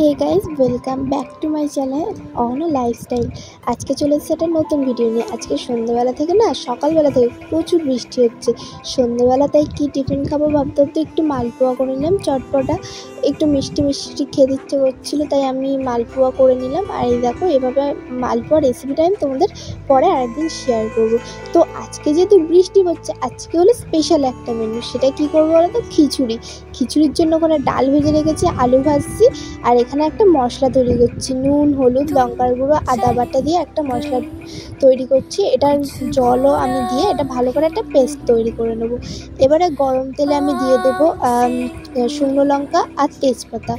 Hey guys, welcome back to my channel on lifestyle. আজকে চলে এসেছে একটা নতুন ভিডিও নিয়ে। আজকে সন্ধ্যেবেলা থেকে সকালবেলা থেকে প্রচুর বৃষ্টি হচ্ছে। সন্ধ্যেবেলা তাই কী টিফিন খাবো ভাবতে ভাবতে একটু মালপোয়া করে নিলাম, চটপটা একটু মিষ্টি মিষ্টি খেতে ইচ্ছে করছিলো, তাই আমি মালপোয়া করে নিলাম। আর এই দেখো, এভাবে মালপোয়া রেসিপিটা আমি তোমাদের পরে আরেকদিন শেয়ার করবো। তো আজকে যেহেতু বৃষ্টি হচ্ছে, আজকে হলো স্পেশাল একটা মেনু। সেটা কী করবো বলো তো? খিচুড়ির জন্য ওখানে ডাল ভেজে রেখেছি, আলু ভাজছি, আর এখানে একটা মশলা তৈরি করছি। নুন, হলুদ, লঙ্কার গুঁড়ো, আদা বাটা দিয়ে একটা মশলা তৈরি করছি। এটার জলও আমি দিয়ে এটা ভালো করে একটা পেস্ট তৈরি করে নেব। এবারে গরম তেলে আমি দিয়ে দেবো শুকনো লঙ্কা আর তেজপাতা।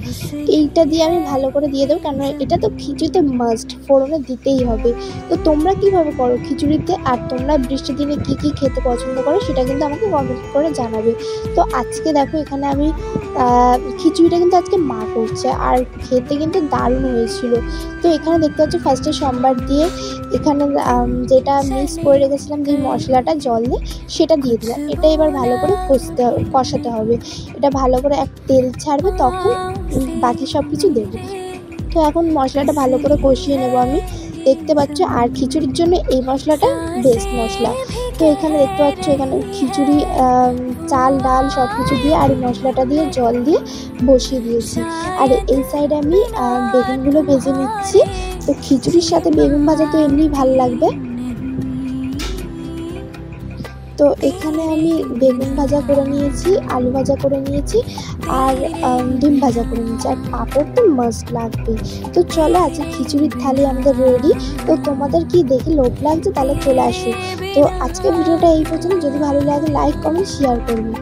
এইটা দিয়ে আমি ভালো করে দিয়ে দেবো, কেন এটা তো খিচুড়িতে মাস্ট, ফোড়নে দিতেই হবে। তো তোমরা কীভাবে করো খিচুড়িতে, আর তোমরা বৃষ্টির দিনে কী কী খেতে পছন্দ করো সেটা কিন্তু আমাকে কমেন্ট করে জানাবে। তো আজকে দেখো, এখানে আমি খিচুড়িটা কিন্তু আজকে মা করছে, আর খেতে কিন্তু দারুণ হয়েছিল। তো এখানে দেখতে পাচ্ছি ফার্স্টে সম্বার দিয়ে এখানে যেটা মিক্স করে রেখেছিলাম, যে মশলাটা জল দিয়ে সেটা দিয়ে দিলাম। এটা এবার ভালো করে কষাতে হবে। এটা ভালো করে এক তেল ছাড়বে, তখন বাকি সব কিছু দেবো। তো এখন মশলাটা ভালো করে কষিয়ে নেব আমি, দেখতে পাচ্ছ। আর খিচুড়ির জন্য এই মশলাটা বেস্ট মশলা। তো এখানে দেখতে পাচ্ছ, এখানে খিচুড়ি চাল ডাল সব কিছু দিয়ে আর এই মশলাটা দিয়ে জল দিয়ে বসিয়ে দিয়েছি। আর এই সাইডে আমি বেগুনগুলো ভেজে নিচ্ছি। তো খিচুড়ির সাথে বেগুন ভাজা তো এমনিই ভালো লাগবে। তো এখানে আমি বেগুন ভাজা করে নিয়েছি, আলু ভাজা করে নিয়েছি, আর ডিম ভাজা করে নিয়েছি, আর পাঁপড় তো মাস্ট লাগবেই। তো চলো, আজকে খিচুড়ির থালি আমাদের রেডি। তো তোমাদের কি দেখে লোভ লাগছে? তাহলে চলে আসো। তো আজকে ভিডিওটা এই পর্যন্ত। যদি ভালো লাগে লাইক কমেন্ট শেয়ার করবে।